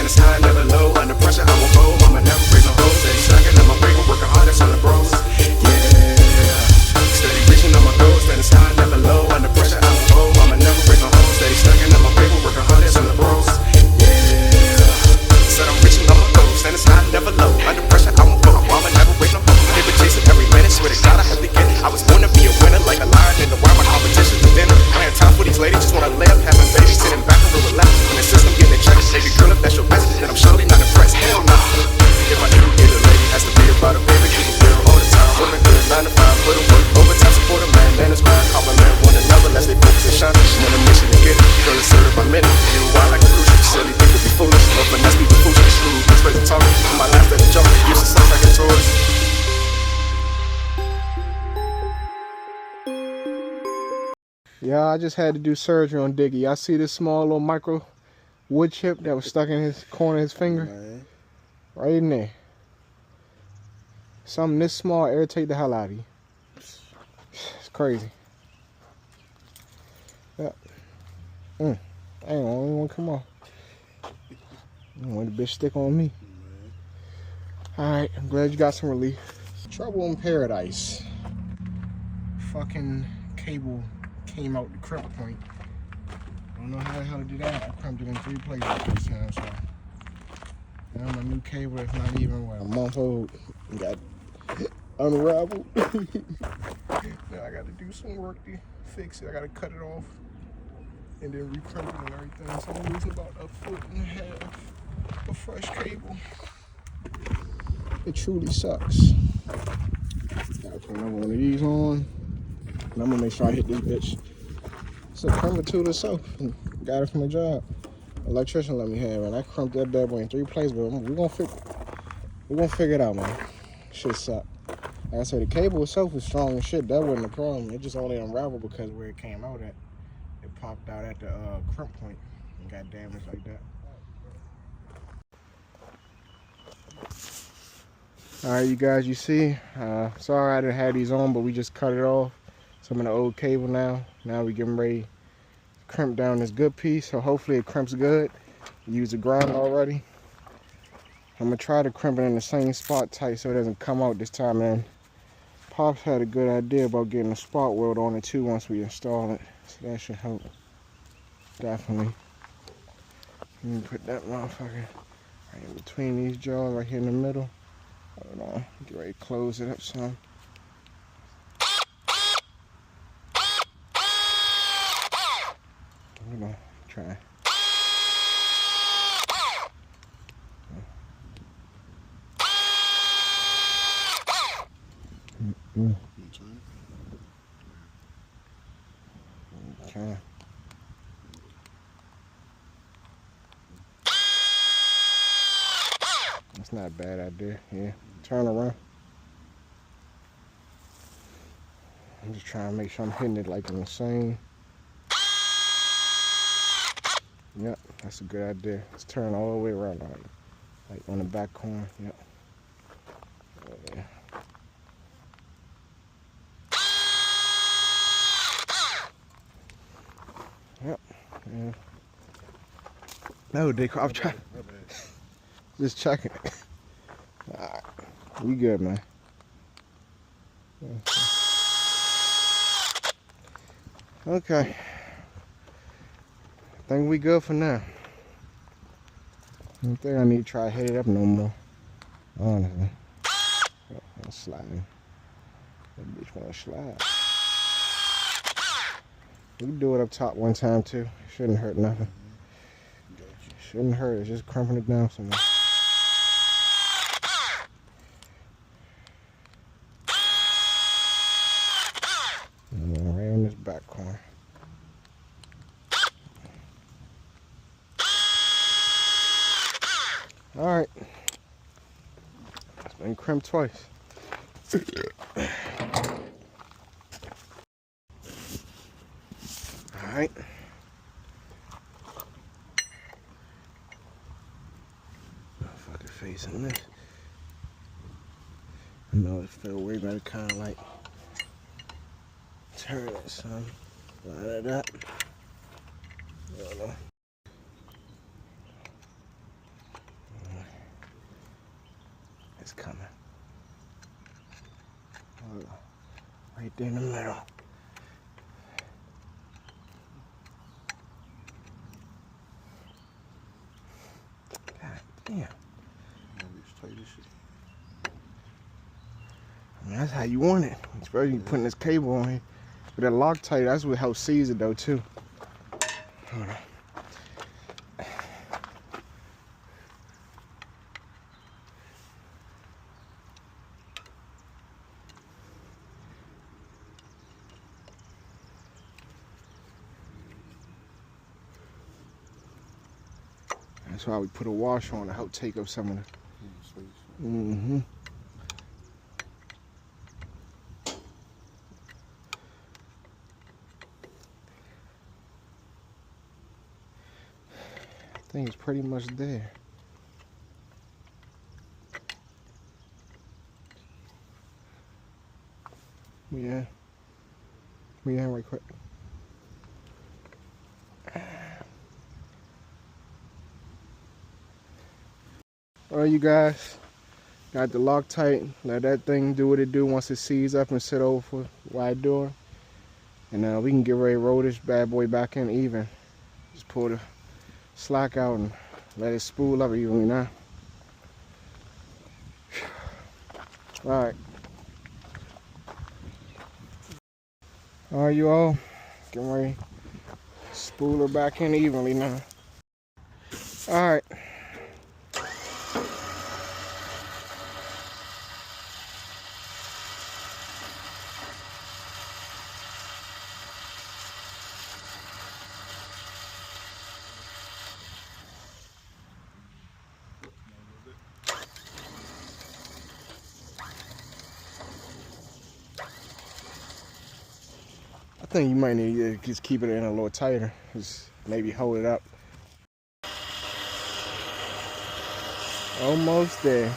and it's high, never low. Under pressure, I won't fold. Mama never break no hoes. Steady stacking on my paper, working hard, that's on the bros. Yeah, steady reaching on my goals, and it's high, never low. Under pressure, I won't fold. Mama never break no hoes. Steady stacking on my paper, working hard, that's on the bros. Yeah, said I'm reaching on my goals, and it's high, never low. Under pressure, I won't fold. Mama never break no hoes. Paper chasing every minute, swear to God I have to get it. I was born to be a winner, like a lion in the wild. My competition's for dinner. I ain't time for these ladies, just wanna lay up, having babies, sitting back and real relax. When the system getting it checked, baby girl, if that's your best, then I'm surely not impressed. Hell nah. If I do get a lady, has to be about a baby. Keep it real all the time. Women good 9 to 5, put in work, overtime, support a man, then it's mine. Compliment one another, let's stay focused and shine. When I'm mission to get it, girl, it's served by minute. You wild like a cruise ship, silly people be foolish, but finesse people foolish. Smooth, this crazy talking. My last at the jump, use the sucks like a tourist. Yeah, I just had to do surgery on Diggy. Y'all see this small little micro wood chip that was stuck in his corner of his finger? Man. Right in there. Something this small irritate the hell out of you. It's crazy. Yep. I ain't the only one come off. You want the bitch stick on me. Alright, I'm glad you got some relief. Trouble in paradise. Fucking cable came out the crimp point. I don't know how the hell to do that. I crimped it in 3 places this time, so now my new cable is not even a month old. Got unraveled. Now I gotta do some work to fix it. I gotta cut it off and then recrimp it and everything. So I'm losing about 1.5 foot of fresh cable. It truly sucks. Gotta put another one of these on. And I'm gonna make sure I hit this bitch. It's a crimper tool itself. Got it from a job. Electrician let me have it. I crumped that bad boy in 3 places, but we're gonna figure it out, man. Shit suck. Like I said, the cable itself was strong as shit. That wasn't a problem. It just only unraveled because where it came out at, it popped out at the crimp point and got damaged like that. All right, you guys, you see, sorry I didn't have these on, but we just cut it off. Some of the old cable now. Now we getting ready to crimp down this good piece, so hopefully it crimps good. Use the grinder already. I'm gonna try to crimp it in the same spot tight so it doesn't come out this time. And Pops had a good idea about getting a spot weld on it too once we install it, so that should help. Definitely. Let me put that motherfucker right in between these jaws, right here in the middle. Hold on, get ready to close it up some. Hold on, try. Okay. That's not a bad idea. Yeah, turn around. I'm just trying to make sure I'm hitting it like in the same. Yep, that's a good idea. Let's turn all the way around, like on the back corner. Yep. Yeah. Yep. Yeah. No, Dick, I'm trying. Just checking it. Alright, we good, man. Okay. I think we good for now. I don't think I need to try to hit it up no more. Honestly. Oh, I'm sliding. That bitch wanna slide. We can do it up top one time too. Shouldn't hurt nothing. Shouldn't hurt, it's just crumping it down somewhere. Right on this back corner. Alright. It's been crimped twice. Alright. Fucking facing this. I know it felt weird, but it kinda like turn it, son. Line it up. I don't know. it's coming. Right there in the middle. God damn. I mean, that's how you want it. Especially putting this cable on here. But that Loctite, that's what helps seize it though too. Hold on. That's why we put a washer on to help take up some of the. Mm-hmm. I think it's pretty much there. Yeah. Yeah, right quick. Alright, you guys. Got the Loctite. Let that thing do what it do once it seizes up and sit over for wide door. And we can get ready to roll this bad boy back in even. Just pull the slack out and let it spool up evenly now. Alright. Alright, you all. Get ready. Spool her back in evenly now. Alright. I think you might need to just keep it in a little tighter. Just maybe hold it up. Almost there.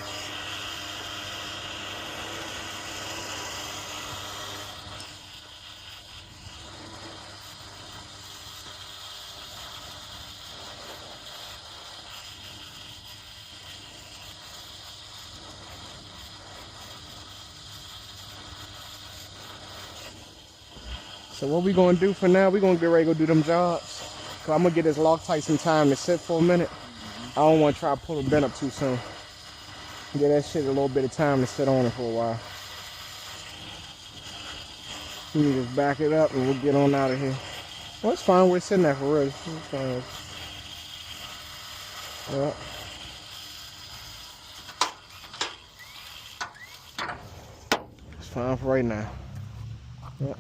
So what we gonna do for now, we gonna get ready to go do them jobs. Cause I'm gonna get this Loctite some time to sit for a minute. I don't wanna try to pull the bend up too soon. Get that shit a little bit of time to sit on it for a while. We can just back it up and we'll get on out of here. Well, it's fine, we're sitting there for real. It's fine. Yeah. It's fine for right now. Yep.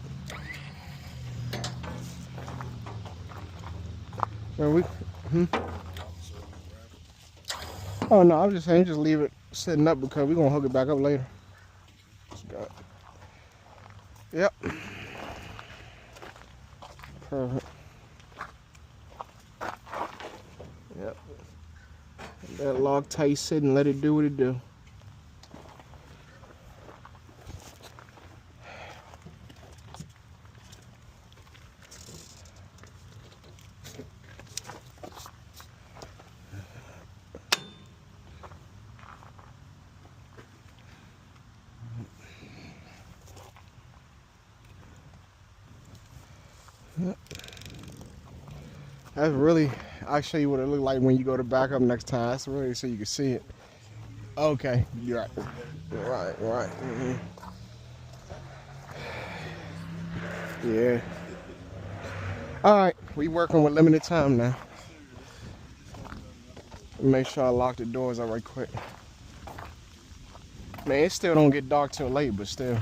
Oh no, I'm just saying, just leave it sitting up because we're gonna hook it back up later. Yep. Perfect. Yep. That Loctite sit and let it do what it do. Yep. That's really, I'll show you what it looked like when you go to back up next time. That's really so you can see it. Okay, you're right. Right. Mm-hmm. Yeah. All right, we working with limited time now. Make sure I lock the doors up right quick. Man, it still don't get dark till late, but still.